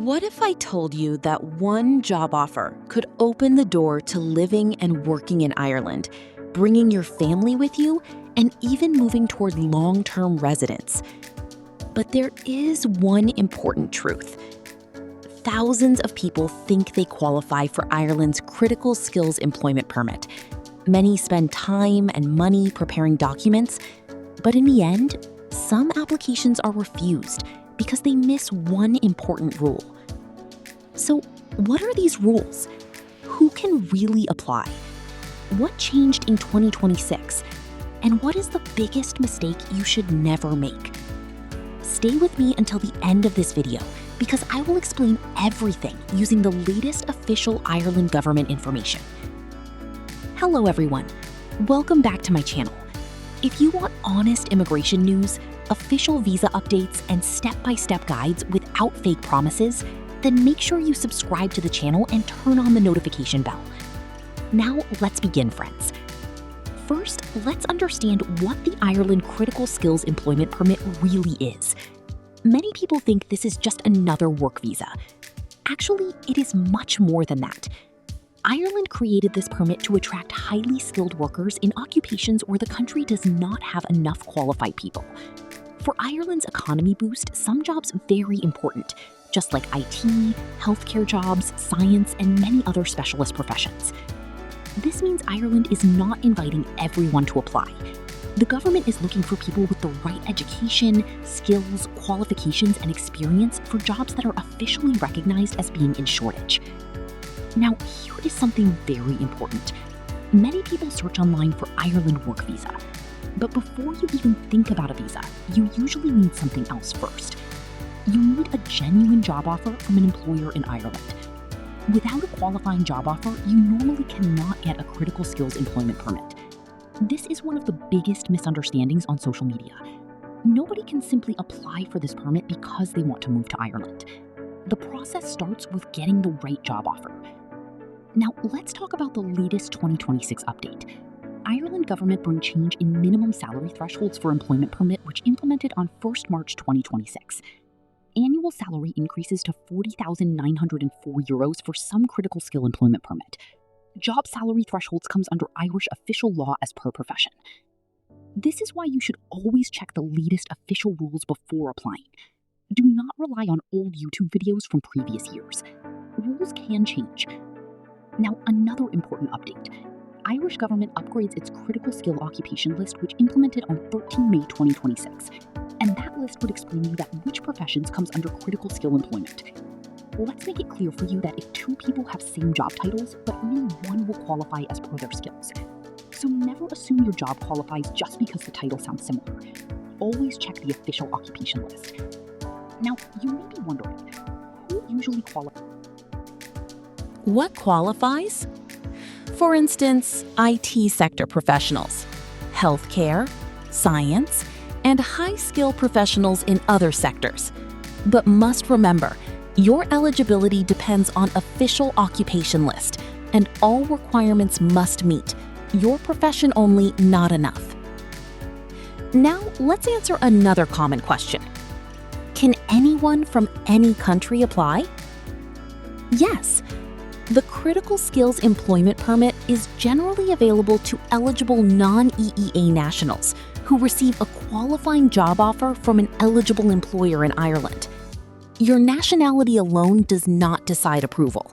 What if I told you that one job offer could open the door to living and working in Ireland, bringing your family with you, and even moving toward long-term residence? But there is one important truth. Thousands of people think they qualify for Ireland's Critical Skills Employment Permit. Many spend time and money preparing documents, but in the end, some applications are refused because they miss one important rule. So, what are these rules? Who can really apply? What changed in 2026? And what is the biggest mistake you should never make? Stay with me until the end of this video because I will explain everything using the latest official Ireland government information. Hello everyone, welcome back to my channel. If you want honest immigration news, official visa updates, and step-by-step guides without fake promises, then make sure you subscribe to the channel and turn on the notification bell. Now, let's begin, friends. First, let's understand what the Ireland Critical Skills Employment Permit really is. Many people think this is just another work visa. Actually, it is much more than that. Ireland created this permit to attract highly skilled workers in occupations where the country does not have enough qualified people. For Ireland's economy boost, some jobs very important, just like IT, healthcare jobs, science, and many other specialist professions. This means Ireland is not inviting everyone to apply. The government is looking for people with the right education, skills, qualifications, and experience for jobs that are officially recognized as being in shortage. Now, here is something very important. Many people search online for Ireland work visa. But before you even think about a visa, you usually need something else first. You need a genuine job offer from an employer in Ireland. Without a qualifying job offer, you normally cannot get a critical skills employment permit. This is one of the biggest misunderstandings on social media. Nobody can simply apply for this permit because they want to move to Ireland. The process starts with getting the right job offer. Now, let's talk about the latest 2026 update. Ireland government bring change in minimum salary thresholds for employment permit, which implemented on 1st March 2026. Annual salary increases to €40,904 for some critical skill employment permit. Job salary thresholds comes under Irish official law as per profession. This is why you should always check the latest official rules before applying. Do not rely on old YouTube videos from previous years. Rules can change. Now, another important update. Irish government upgrades its critical skill occupation list, which implemented on 13 May 2026. And that list would explain to you that which professions comes under critical skill employment. Let's make it clear for you that if two people have same job titles, but only one will qualify as per their skills. So never assume your job qualifies just because the title sounds similar. Always check the official occupation list. Now, you may be wondering, who usually qualifies? What qualifies? For instance, IT sector professionals, healthcare, science, and high-skill professionals in other sectors. But must remember, your eligibility depends on official occupation list, and all requirements must meet. Your profession only not enough. Now, let's answer another common question. Can anyone from any country apply? Yes. The Critical Skills Employment Permit is generally available to eligible non-EEA nationals who receive a qualifying job offer from an eligible employer in Ireland. Your nationality alone does not decide approval.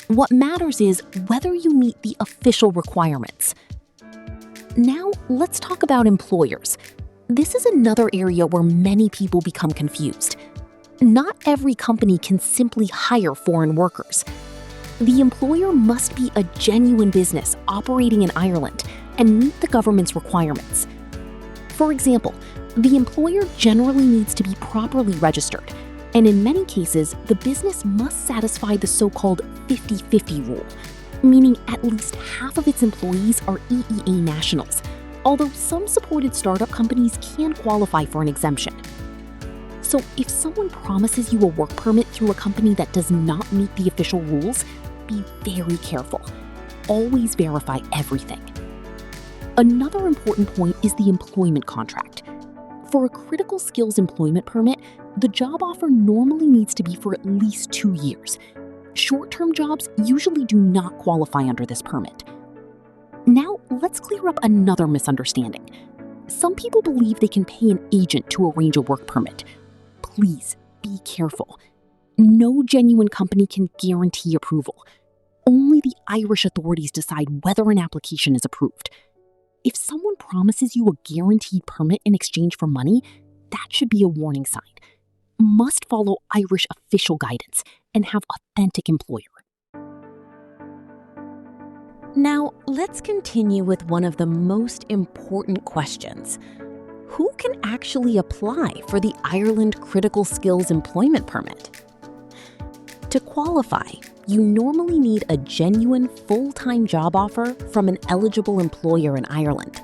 What matters is whether you meet the official requirements. Now, let's talk about employers. This is another area where many people become confused. Not every company can simply hire foreign workers. The employer must be a genuine business operating in Ireland and meet the government's requirements. For example, the employer generally needs to be properly registered, and in many cases, the business must satisfy the so-called 50-50 rule, meaning at least half of its employees are EEA nationals, although some supported startup companies can qualify for an exemption. So if someone promises you a work permit through a company that does not meet the official rules, be very careful. Always verify everything. Another important point is the employment contract. For a critical skills employment permit, the job offer normally needs to be for at least 2 years. Short-term jobs usually do not qualify under this permit. Now, let's clear up another misunderstanding. Some people believe they can pay an agent to arrange a work permit. Please be careful. No genuine company can guarantee approval. Only the Irish authorities decide whether an application is approved. If someone promises you a guaranteed permit in exchange for money, that should be a warning sign. Must follow Irish official guidance and have authentic employer. Now, let's continue with one of the most important questions. Who can actually apply for the Ireland Critical Skills Employment Permit? To qualify, you normally need a genuine full-time job offer from an eligible employer in Ireland.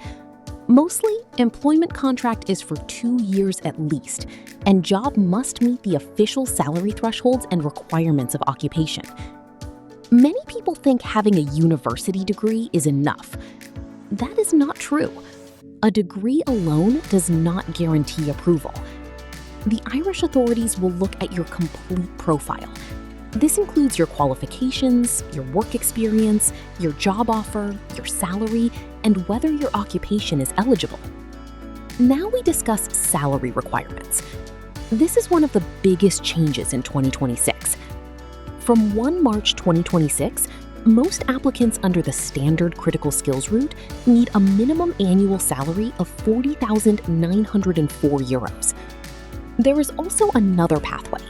Mostly, employment contract is for 2 years at least, and job must meet the official salary thresholds and requirements of occupation. Many people think having a university degree is enough. That is not true. A degree alone does not guarantee approval. The Irish authorities will look at your complete profile. This includes your qualifications, your work experience, your job offer, your salary, and whether your occupation is eligible. Now we discuss salary requirements. This is one of the biggest changes in 2026. From 1 March 2026, most applicants under the standard critical skills route need a minimum annual salary of €40,904. There is also another pathway.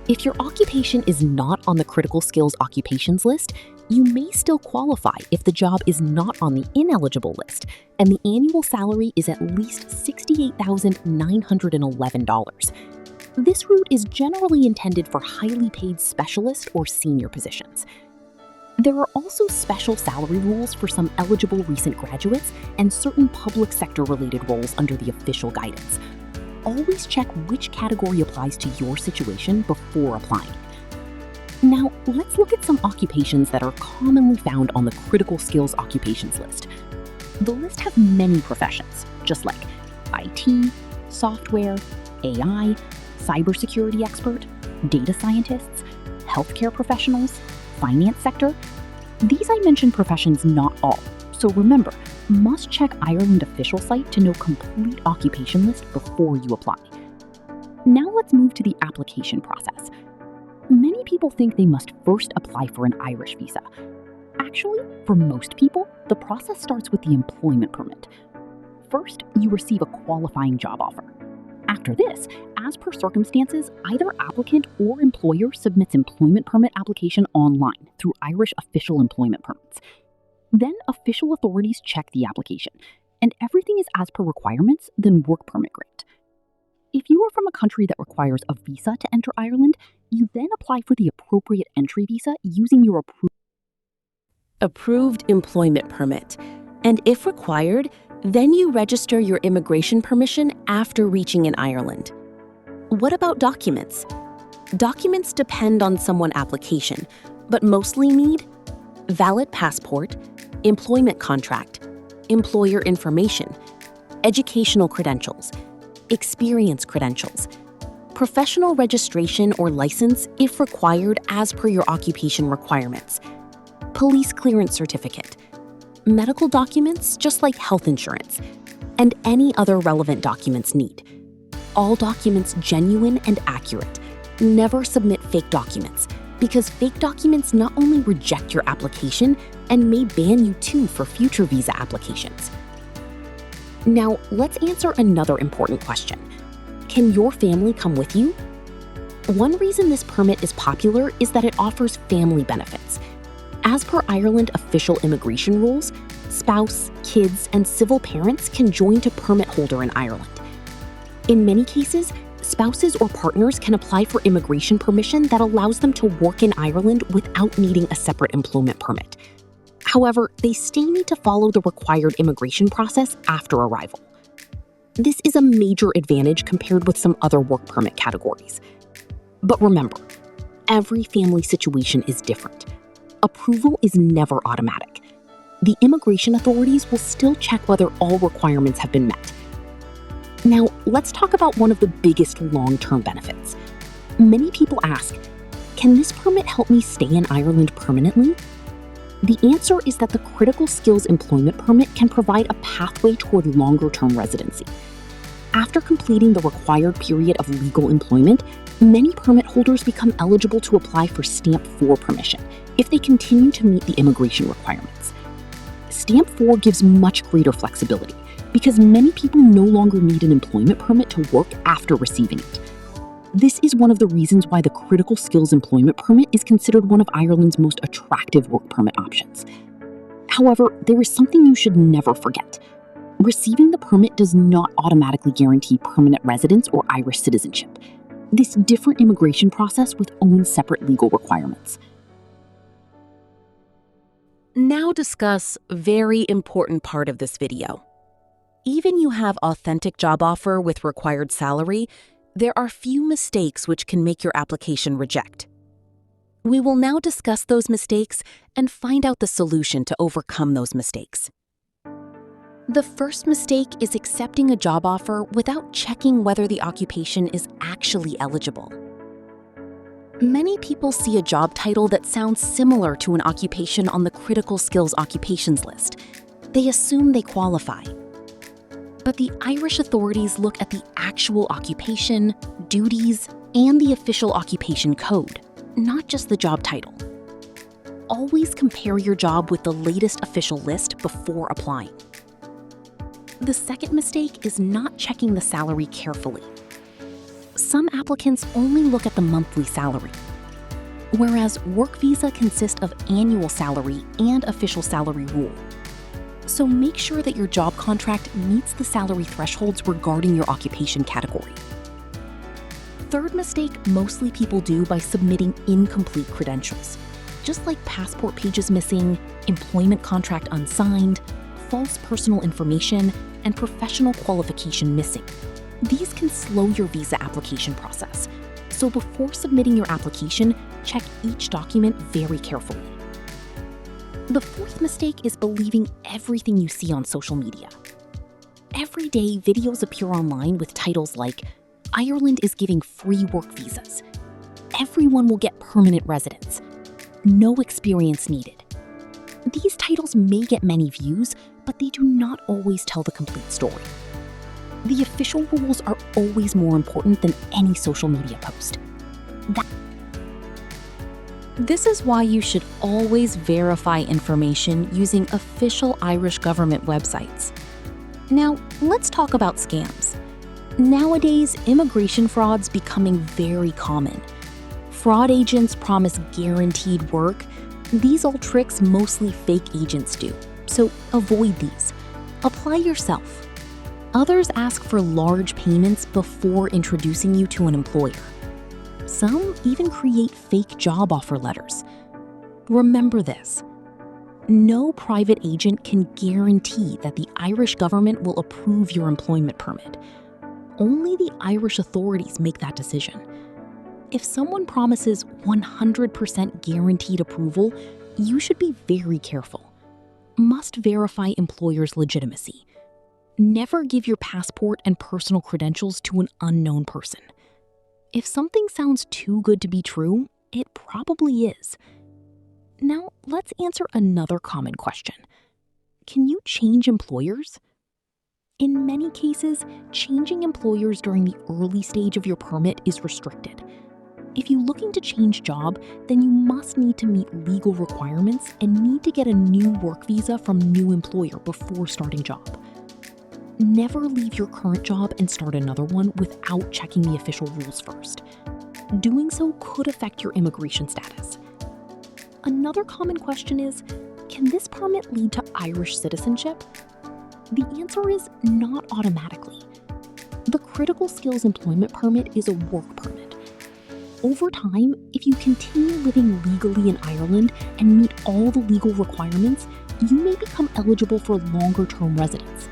If your occupation is not on the critical skills occupations list, you may still qualify if the job is not on the ineligible list and the annual salary is at least $68,911. This route is generally intended for highly paid specialist or senior positions. There are also special salary rules for some eligible recent graduates and certain public sector-related roles under the official guidance. Always check which category applies to your situation before applying. Now, let's look at some occupations that are commonly found on the critical skills occupations list. The list has many professions, just like IT, software, AI, cybersecurity expert, data scientists, healthcare professionals, finance sector. These I mentioned professions, not all. So remember, must check Ireland official site to know complete occupation list before you apply. Now let's move to the application process. Many people think they must first apply for an Irish visa. Actually, for most people, the process starts with the employment permit. First, you receive a qualifying job offer. After this, as per circumstances, either applicant or employer submits employment permit application online through Irish official employment permits. Then official authorities check the application, and everything is as per requirements, then work permit grant. If you are from a country that requires a visa to enter Ireland, you then apply for the appropriate entry visa using your approved employment permit. And if required, then you register your immigration permission after reaching in Ireland. What about documents? Documents depend on someone's application, but mostly need valid passport, employment contract, employer information, educational credentials, experience credentials, professional registration or license if required as per your occupation requirements, police clearance certificate, medical documents just like health insurance, and any other relevant documents need. All documents genuine and accurate. Never submit fake documents, because fake documents not only reject your application and may ban you too for future visa applications. Now, let's answer another important question. Can your family come with you? One reason this permit is popular is that it offers family benefits. As per Ireland official immigration rules, spouse, kids, and civil parents can join to permit holder in Ireland. In many cases, spouses or partners can apply for immigration permission that allows them to work in Ireland without needing a separate employment permit. However, they still need to follow the required immigration process after arrival. This is a major advantage compared with some other work permit categories. But remember, every family situation is different. Approval is never automatic. The immigration authorities will still check whether all requirements have been met. Now, let's talk about one of the biggest long-term benefits. Many people ask, can this permit help me stay in Ireland permanently? The answer is that the Critical Skills Employment Permit can provide a pathway toward longer-term residency. After completing the required period of legal employment, many permit holders become eligible to apply for Stamp 4 permission if they continue to meet the immigration requirements. Stamp 4 gives much greater flexibility because many people no longer need an employment permit to work after receiving it. This is one of the reasons why the Critical Skills Employment Permit is considered one of Ireland's most attractive work permit options. However, there is something you should never forget. Receiving the permit does not automatically guarantee permanent residence or Irish citizenship. This different immigration process with own separate legal requirements. Now discuss a very important part of this video. Even you have authentic job offer with required salary, there are few mistakes which can make your application reject. We will now discuss those mistakes and find out the solution to overcome those mistakes. The first mistake is accepting a job offer without checking whether the occupation is actually eligible. Many people see a job title that sounds similar to an occupation on the Critical Skills Occupations list. They assume they qualify. But the Irish authorities look at the actual occupation, duties, and the official occupation code, not just the job title. Always compare your job with the latest official list before applying. The second mistake is not checking the salary carefully. Some applicants only look at the monthly salary, whereas work visa consists of annual salary and official salary rule. So make sure that your job contract meets the salary thresholds regarding your occupation category. Third mistake mostly people do by submitting incomplete credentials, just like passport pages missing, employment contract unsigned, false personal information, and professional qualification missing. These can slow your visa application process, so before submitting your application, check each document very carefully. The fourth mistake is believing everything you see on social media. Every day, videos appear online with titles like, "Ireland is giving free work visas," "Everyone will get permanent residence," "No experience needed." These titles may get many views, but they do not always tell the complete story. The official rules are always more important than any social media post. This is why you should always verify information using official Irish government websites. Now, let's talk about scams. Nowadays, immigration fraud's becoming very common. Fraud agents promise guaranteed work. These old tricks mostly fake agents do, so avoid these. Apply yourself. Others ask for large payments before introducing you to an employer. Some even create fake job offer letters. Remember this: no private agent can guarantee that the Irish government will approve your employment permit. Only the Irish authorities make that decision. If someone promises 100% guaranteed approval, you should be very careful. Must verify employer's legitimacy. Never give your passport and personal credentials to an unknown person. If something sounds too good to be true, it probably is. Now, let's answer another common question. Can you change employers? In many cases, changing employers during the early stage of your permit is restricted. If you're looking to change job, then you must need to meet legal requirements and need to get a new work visa from new employer before starting job. Never leave your current job and start another one without checking the official rules first. Doing so could affect your immigration status. Another common question is, can this permit lead to Irish citizenship? The answer is not automatically. The Critical Skills Employment Permit is a work permit. Over time, if you continue living legally in Ireland and meet all the legal requirements, you may become eligible for longer-term residence.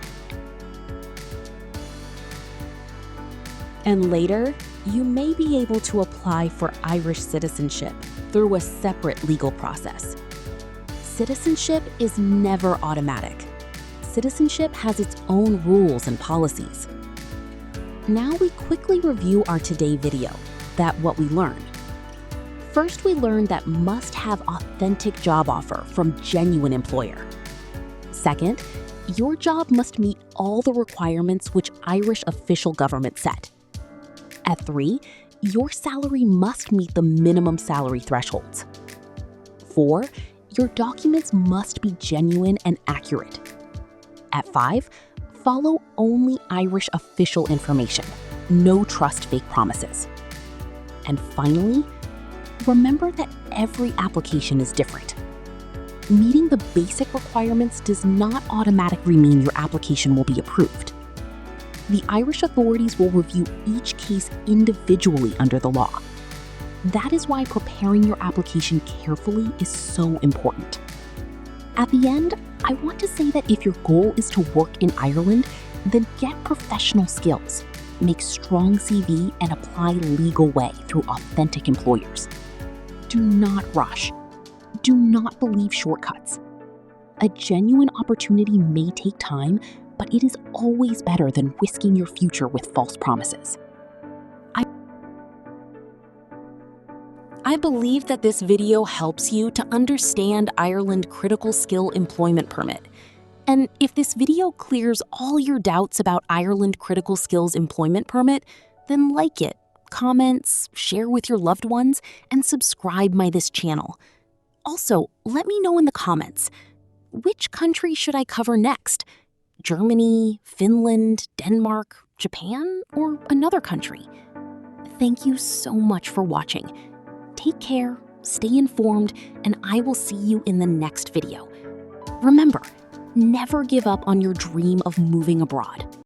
And later, you may be able to apply for Irish citizenship through a separate legal process. Citizenship is never automatic. Citizenship has its own rules and policies. Now we quickly review our today video, what we learned. First, we learned that must have authentic job offer from genuine employer. Second, your job must meet all the requirements which Irish official government set. At 3, your salary must meet the minimum salary thresholds. 4, your documents must be genuine and accurate. At 5, follow only Irish official information. No trust fake promises. And finally, remember that every application is different. Meeting the basic requirements does not automatically mean your application will be approved. The Irish authorities will review each case individually under the law. That is why preparing your application carefully is so important. At the end, I want to say that if your goal is to work in Ireland, then get professional skills, make strong CV, and apply legal way through authentic employers. Do not rush. Do not believe shortcuts. A genuine opportunity may take time, but it is always better than risking your future with false promises. I believe that this video helps you to understand Ireland Critical Skill Employment Permit. And if this video clears all your doubts about Ireland Critical Skills Employment Permit, then like it, comments, share with your loved ones, and subscribe this channel. Also, let me know in the comments, which country should I cover next? Germany, Finland, Denmark, Japan, or another country? Thank you so much for watching. Take care, stay informed, and I will see you in the next video. Remember, never give up on your dream of moving abroad.